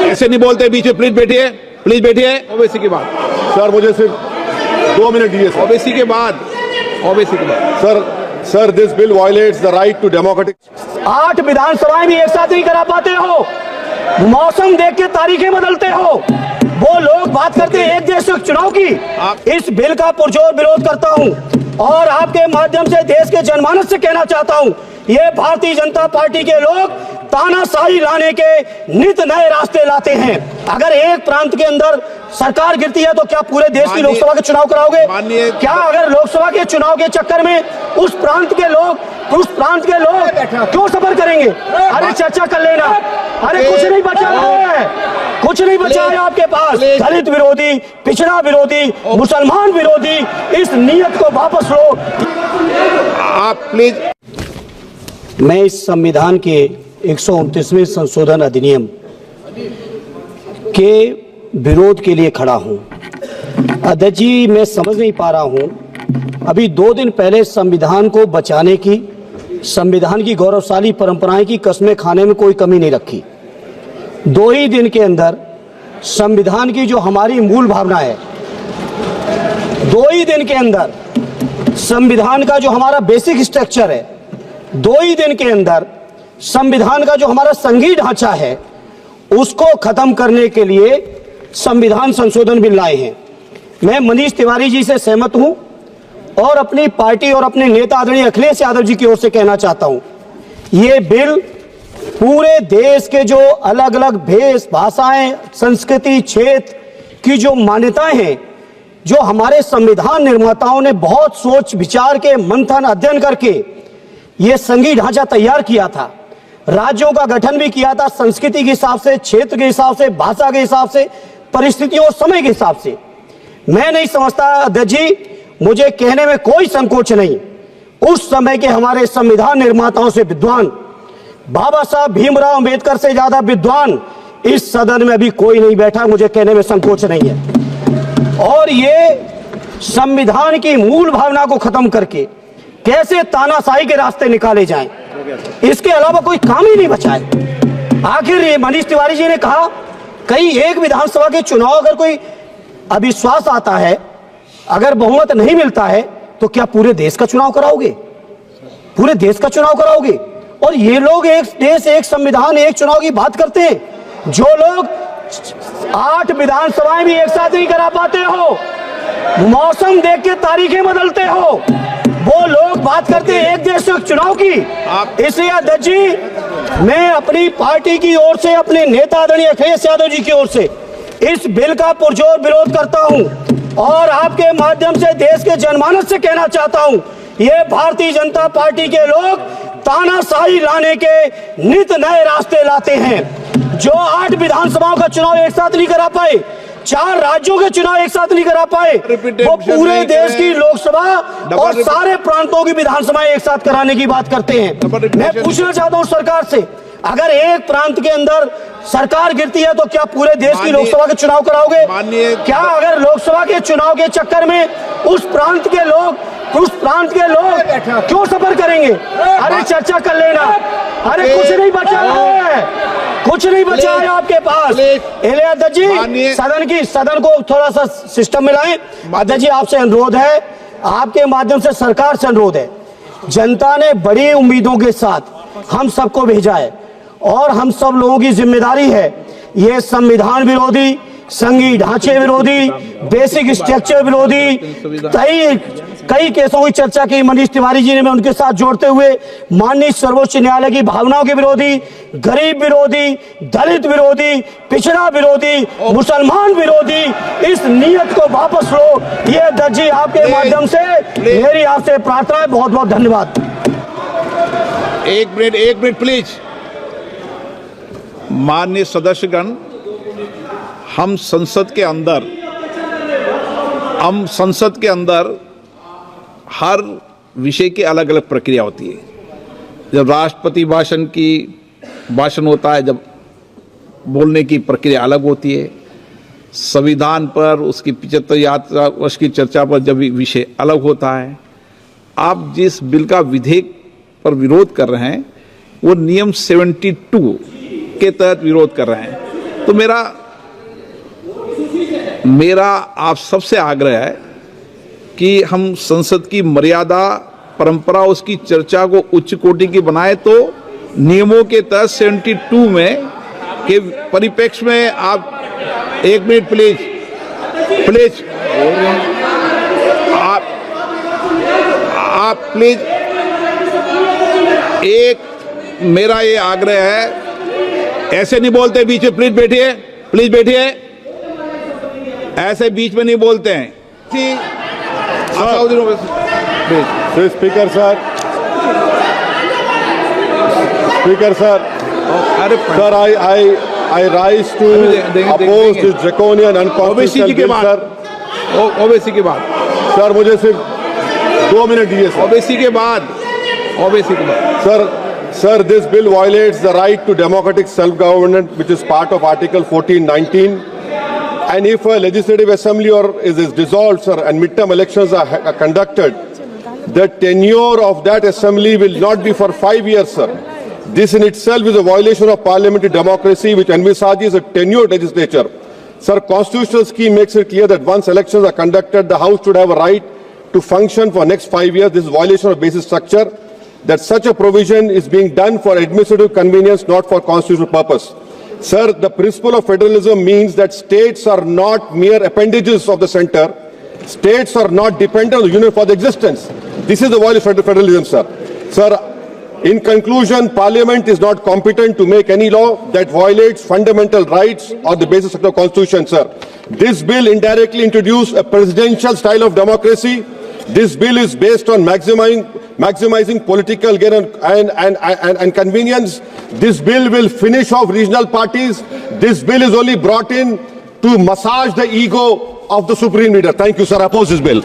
ऐसे नहीं बोलते बीच में। प्लीज बैठिए, प्लीज बैठिए। ओबीसी के बाद सर मुझे सिर्फ 2 मिनट दीजिए। ओबीसी के बाद sir this bill violates the right to democratic. 8 विधानसभाएं भी एक साथ नहीं करा पाते हो, मौसम देख के तारीखें बदलते हो। वो लोग बात करते हैं एक देश एक चुनाव की। इस बिल का पुरजोर विरोध करता हूं और आपके माध्यम से देश के जनमानस से कहना चाहता हूं, ये भारतीय जनता पार्टी के लोग तानाशाही लाने के नित नए रास्ते लाते हैं। अगर एक प्रांत के अंदर सरकार गिरती है तो क्या पूरे देश की लोकसभा के चुनाव कराओगे? क्या अगर लोकसभा के चुनाव के चक्कर में उस प्रांत के लोग क्यों सफर करेंगे? अरे चर्चा कर लेना। अरे कुछ नहीं बचा है, कुछ नहीं बचा है आपके पास। दलित विरोधी, पिछड़ा विरोधी, मुसलमान विरोधी, इस नीयत को वापस लो। आप प्लीज। मैं इस संविधान के 129वें संशोधन अधिनियम के विरोध के लिए खड़ा हूं। अध्यक्ष जी, मैं समझ नहीं पा रहा हूं, अभी 2 दिन पहले संविधान को बचाने की, संविधान की गौरवशाली परंपराएं की कस्में खाने में कोई कमी नहीं रखी। 2 ही दिन के अंदर संविधान की जो हमारी मूल भावना है, 2 ही दिन के अंदर संविधान का जो हमारा बेसिक स्ट्रक्चर है, 2 ही दिन के अंदर संविधान का जो हमारा संघीय ढांचा है, उसको खत्म करने के लिए संविधान संशोधन बिल लाए हैं। मैं मनीष तिवारी जी से सहमत हूं और अपनी पार्टी और अपने नेता आदरणीय अखिलेश यादव जी की ओर से कहना चाहता हूं, ये बिल पूरे देश के जो अलग अलग भेष, भाषाएं, संस्कृति, क्षेत्र की जो मान्यताएं हैं, जो हमारे संविधान निर्माताओं ने बहुत सोच विचार के मंथन अध्ययन करके ये संघीय ढांचा तैयार किया था, राज्यों का गठन भी किया था संस्कृति के हिसाब से, क्षेत्र के हिसाब से, भाषा के हिसाब से, परिस्थितियों और समय के हिसाब से। मैं नहीं समझता अध्यक्ष जी, मुझे कहने में कोई संकोच नहीं, उस समय के हमारे संविधान निर्माताओं से विद्वान, बाबा साहब भीमराव अंबेडकर से ज्यादा विद्वान इस सदन में अभी कोई नहीं बैठा, मुझे कहने में संकोच नहीं है। और ये संविधान की मूल भावना को खत्म करके कैसे तानाशाही के रास्ते निकाले जाएं, इसके अलावा कोई काम ही नहीं बचा है। आखिर ये मनीष तिवारी जी ने कहा, कई एक विधानसभा के चुनाव अगर कोई अविश्वास आता है, अगर बहुमत नहीं मिलता है, तो क्या पूरे देश का चुनाव कराओगे? पूरे देश का चुनाव कराओगे? और ये लोग एक देश, एक संविधान, एक चुनाव की बात करते हैं। जो लोग 8 विधानसभाएं भी एक साथ नहीं करा पाते हो, मौसम देख के तारीखें बदलते हो, वो लोग बात करते हैं एक देश एक चुनाव की। इसलिए अध्यक्ष जी, मैं अपनी पार्टी की ओर से, अपने नेता आदरणीय अखिलेश यादव जी की ओर से इस बिल का पुरजोर विरोध करता हूं और आपके माध्यम से देश के जनमानस से कहना चाहता हूं, ये भारतीय जनता पार्टी के लोग तानाशाही लाने के नित नए रास्ते लाते हैं। जो 8 विधानसभाओं का चुनाव एक साथ नहीं करा पाए, 4 राज्यों के चुनाव एक साथ नहीं करा पाए, वो पूरे देश की लोकसभा और सारे प्रांतों की विधानसभाएं एक साथ कराने की बात करते हैं। मैं पूछना चाहता हूं सरकार से, अगर एक प्रांत के अंदर सरकार गिरती है तो क्या पूरे देश की लोकसभा के चुनाव कराओगे? क्या अगर लोकसभा के चुनाव के चक्कर में उस प्रांत के लोग क्यों सफर करेंगे? अरे चर्चा कर लेना। अरे कुछ नहीं बचा है, कुछ नहीं बचा है आपके पास। अध्यक्ष जी, सदन को थोड़ा सा सिस्टम में लाएं। अध्यक्ष जी, आपसे अनुरोध है, आपके माध्यम से सरकार से अनुरोध है, जनता ने बड़ी उम्मीदों के साथ हम सबको भेजा है और हम सब लोगों की जिम्मेदारी है, ये संविधान विरोधी, संघीय ढांचे विरोधी, बेसिक स्ट्रक्चर विरोधी कई केसों की चर्चा की मनीष तिवारी जी ने, मैं उनके साथ जोड़ते हुए माननीय सर्वोच्च न्यायालय की भावनाओं के विरोधी, गरीब विरोधी, दलित विरोधी, पिछड़ा विरोधी, मुसलमान विरोधी, इस नीयत को वापस लो। ये अध्यक्ष जी, आपके माध्यम से मेरी आपसे प्रार्थना है। बहुत बहुत धन्यवाद। एक मिनट प्लीज। माननीय सदस्यगण, हम संसद के अंदर हर विषय की अलग अलग प्रक्रिया होती है। जब राष्ट्रपति भाषण होता है, जब बोलने की प्रक्रिया अलग होती है। संविधान पर उसकी 75 वर्ष की चर्चा पर जब विषय अलग होता है। आप जिस बिल का विधेयक पर विरोध कर रहे हैं, वो नियम 72 के तहत विरोध कर रहे हैं। तो मेरा आप सबसे आग्रह है कि हम संसद की मर्यादा, परंपरा, उसकी चर्चा को उच्च कोटि की बनाए। तो नियमों के तहत 72 में के परिप्रेक्ष्य में आप 1 मिनट प्लीज आप प्लीज मेरा ये आग्रह है, ऐसे नहीं बोलते बीच में। प्लीज बैठिए, ऐसे बीच में नहीं बोलते हैं। Speaker sir. अरे Sir, I rise to oppose this draconian unconstitutional bill, sir. OBC के बाद Sir, मुझे सिर्फ 2 मिनट दीजिए सर। ओबीसी के बाद Sir, this bill violates the right to democratic self-government, which is part of Article 1419. And if a legislative assembly is dissolved, sir, and midterm elections are conducted, the tenure of that assembly will not be for 5 years, sir. This in itself is a violation of parliamentary democracy, which envisages a tenured legislature. Sir, constitutional scheme makes it clear that once elections are conducted, the House should have a right to function for next 5 years. This is a violation of basic structure. That such a provision is being done for administrative convenience, not for constitutional purpose. Sir, the principle of federalism means that states are not mere appendages of the center. States are not dependent on the union for the existence. This is the violation of federalism, sir. Sir, in conclusion, Parliament is not competent to make any law that violates fundamental rights or the basis of the Constitution, sir. This bill indirectly introduced a presidential style of democracy. This bill is based on maximizing political gain and convenience. This bill will finish off regional parties. This bill is only brought in to massage the ego of the supreme leader. Thank you, sir. I oppose this bill.